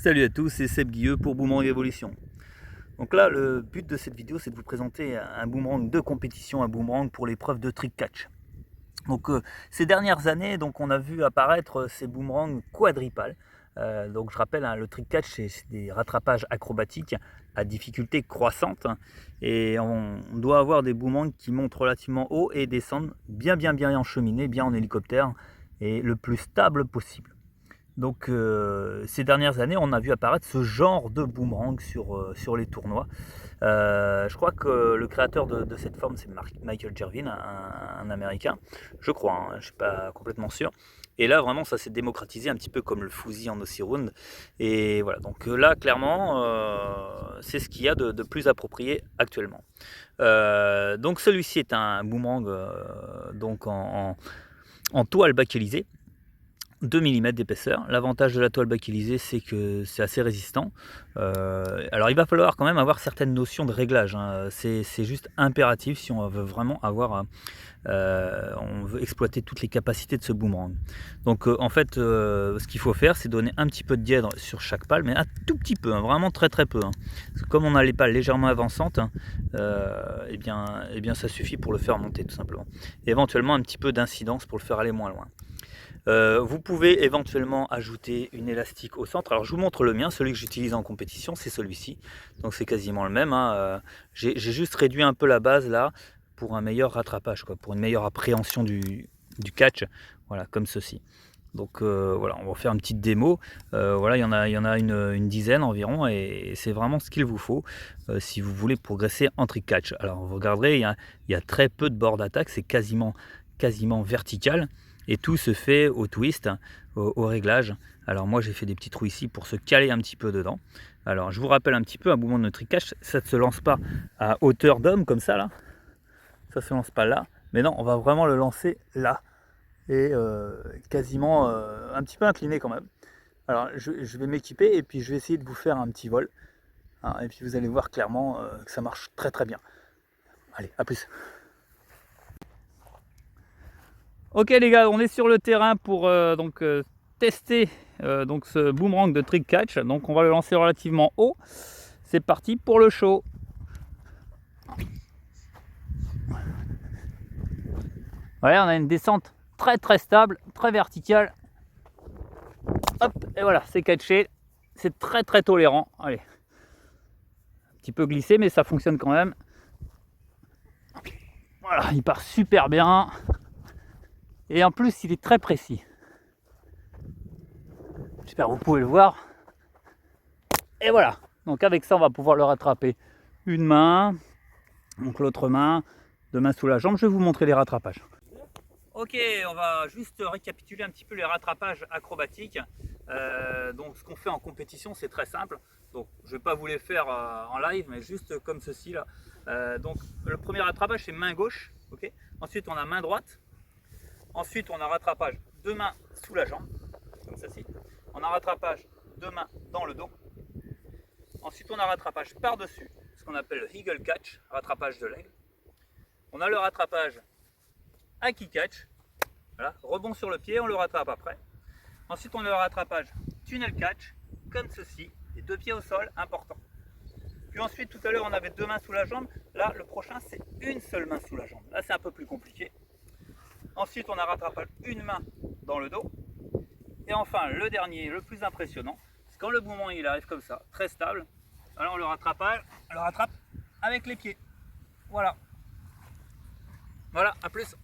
Salut à tous, c'est Seb Guilleux pour Boomerang Evolution. Donc là, le but de cette vidéo, c'est de vous présenter un boomerang de compétition, un boomerang pour l'épreuve de trick catch. Donc ces dernières années, on a vu apparaître ces boomerangs quadripales. Donc je rappelle, le trick catch, c'est des rattrapages acrobatiques à difficulté croissante. Et on doit avoir des boomerangs qui montent relativement haut et descendent bien en cheminée, bien en hélicoptère, et le plus stable possible. Donc ces dernières années, on a vu apparaître ce genre de boomerang sur les tournois. Je crois que le créateur de cette forme, c'est Michael Jervin, un Américain, je crois, je ne suis pas complètement sûr. Et là, vraiment, ça s'est démocratisé un petit peu comme le Fuzzy en Ossi-Round. Et voilà, donc là, clairement, c'est ce qu'il y a de plus approprié actuellement. Donc celui-ci est un boomerang en toile bakelisée. 2 mm d'épaisseur. L'avantage de la toile bakelisée, c'est que c'est assez résistant. Alors il va falloir quand même avoir certaines notions de réglage, c'est juste impératif si on veut vraiment avoir on veut exploiter toutes les capacités de ce boomerang. Donc en fait ce qu'il faut faire, c'est donner un petit peu de dièdre sur chaque pale, mais un tout petit peu, vraiment très peu, Parce que comme on a les pales légèrement avançantes, et bien ça suffit pour le faire monter tout simplement. Et éventuellement un petit peu d'incidence pour le faire aller moins loin. Vous pouvez éventuellement ajouter une élastique au centre. Alors je vous montre le mien, celui que j'utilise en compétition, c'est celui-ci. Donc c'est quasiment le même. J'ai juste réduit un peu la base là pour un meilleur rattrapage, pour une meilleure appréhension du catch. Voilà, comme ceci. Donc voilà, on va faire une petite démo. Voilà, il y en a une dizaine environ et c'est vraiment ce qu'il vous faut si vous voulez progresser en trick catch. Alors vous regarderez, il y a très peu de bords d'attaque, c'est quasiment vertical. Et tout se fait au twist, au réglage. Alors moi j'ai fait des petits trous ici pour se caler un petit peu dedans. Alors je vous rappelle un petit peu, un boomerang de trick catch, ça ne se lance pas à hauteur d'homme comme ça là. Ça ne se lance pas là. Mais non, on va vraiment le lancer là. Et quasiment un petit peu incliné quand même. Alors je vais m'équiper et puis je vais essayer de vous faire un petit vol. Et puis vous allez voir clairement que ça marche très bien. Allez, à plus. Ok les gars, on est sur le terrain pour tester ce boomerang de trick catch. Donc on va le lancer relativement haut. C'est parti pour le show. Voilà, on a une descente très stable, très verticale. Hop, et voilà, c'est catché. C'est très tolérant. Allez, un petit peu glissé, mais ça fonctionne quand même. Voilà, il part super bien. Et en plus, il est très précis. J'espère que vous pouvez le voir. Et voilà. Donc avec ça, on va pouvoir le rattraper une main, donc l'autre main, deux mains sous la jambe. Je vais vous montrer les rattrapages. Ok, on va juste récapituler un petit peu les rattrapages acrobatiques. Donc ce qu'on fait en compétition, c'est très simple. Donc je ne vais pas vous les faire en live, mais juste comme ceci là. Donc le premier rattrapage, c'est main gauche. Okay. Ensuite, on a main droite. Ensuite, on a rattrapage deux mains sous la jambe, comme ceci. On a rattrapage deux mains dans le dos. Ensuite, on a rattrapage par-dessus, ce qu'on appelle le eagle catch, rattrapage de l'aigle. On a le rattrapage haki catch, voilà, rebond sur le pied, on le rattrape après. Ensuite, on a le rattrapage tunnel catch, comme ceci, les deux pieds au sol, important. Puis ensuite, tout à l'heure, on avait deux mains sous la jambe. Là, le prochain, c'est une seule main sous la jambe. Là, c'est un peu plus compliqué. Ensuite, on a rattrapage une main dans le dos. Et enfin, le dernier, le plus impressionnant, c'est quand le boomerang il arrive comme ça, très stable. Alors on le rattrape avec les pieds. Voilà. Voilà, à plus.